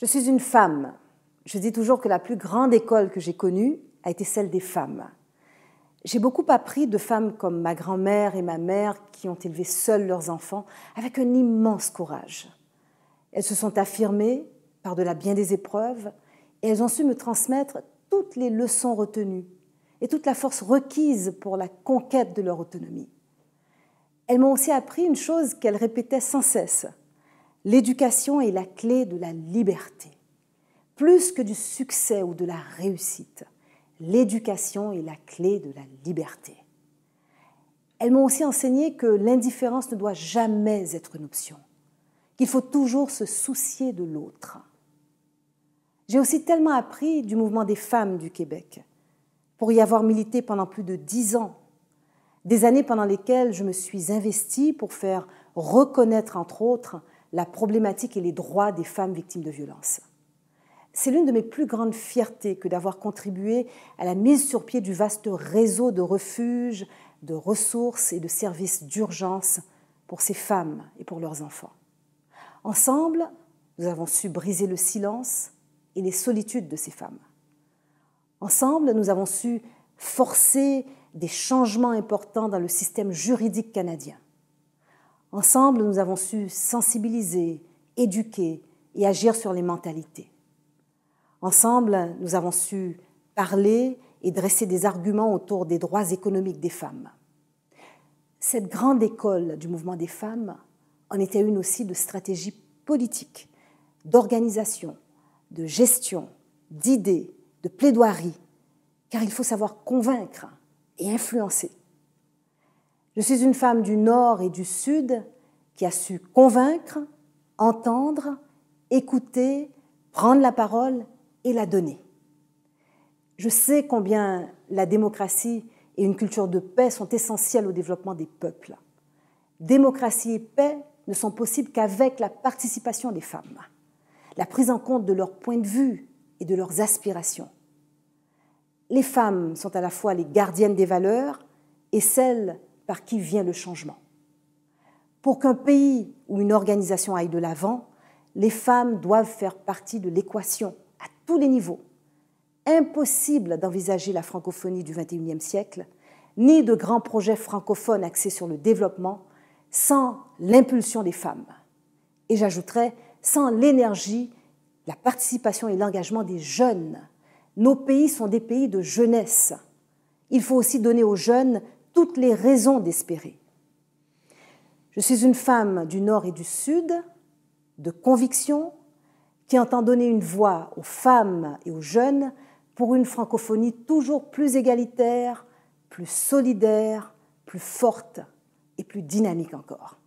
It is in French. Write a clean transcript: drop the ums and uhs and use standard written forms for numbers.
Je suis une femme. Je dis toujours que la plus grande école que j'ai connue a été celle des femmes. J'ai beaucoup appris de femmes comme ma grand-mère et ma mère qui ont élevé seules leurs enfants avec un immense courage. Elles se sont affirmées par-delà bien des épreuves et elles ont su me transmettre toutes les leçons retenues et toute la force requise pour la conquête de leur autonomie. Elles m'ont aussi appris une chose qu'elles répétaient sans cesse. L'éducation est la clé de la liberté. Plus que du succès ou de la réussite, l'éducation est la clé de la liberté. Elles m'ont aussi enseigné que l'indifférence ne doit jamais être une option, qu'il faut toujours se soucier de l'autre. J'ai aussi tellement appris du mouvement des femmes du Québec, pour y avoir milité pendant plus de 10 ans, des années pendant lesquelles je me suis investie pour faire reconnaître, entre autres, la problématique et les droits des femmes victimes de violences. C'est l'une de mes plus grandes fiertés que d'avoir contribué à la mise sur pied du vaste réseau de refuges, de ressources et de services d'urgence pour ces femmes et pour leurs enfants. Ensemble, nous avons su briser le silence et les solitudes de ces femmes. Ensemble, nous avons su forcer des changements importants dans le système juridique canadien. Ensemble, nous avons su sensibiliser, éduquer et agir sur les mentalités. Ensemble, nous avons su parler et dresser des arguments autour des droits économiques des femmes. Cette grande école du mouvement des femmes en était une aussi de stratégie politique, d'organisation, de gestion, d'idées, de plaidoirie, car il faut savoir convaincre et influencer. Je suis une femme du Nord et du Sud qui a su convaincre, entendre, écouter, prendre la parole et la donner. Je sais combien la démocratie et une culture de paix sont essentielles au développement des peuples. Démocratie et paix ne sont possibles qu'avec la participation des femmes, la prise en compte de leurs points de vue et de leurs aspirations. Les femmes sont à la fois les gardiennes des valeurs et celles par qui vient le changement. Pour qu'un pays ou une organisation aille de l'avant, les femmes doivent faire partie de l'équation à tous les niveaux. Impossible d'envisager la francophonie du XXIe siècle, ni de grands projets francophones axés sur le développement, sans l'impulsion des femmes. Et j'ajouterais, sans l'énergie, la participation et l'engagement des jeunes. Nos pays sont des pays de jeunesse. Il faut aussi donner aux jeunes toutes les raisons d'espérer. Je suis une femme du Nord et du Sud, de conviction, qui entend donner une voix aux femmes et aux jeunes pour une francophonie toujours plus égalitaire, plus solidaire, plus forte et plus dynamique encore.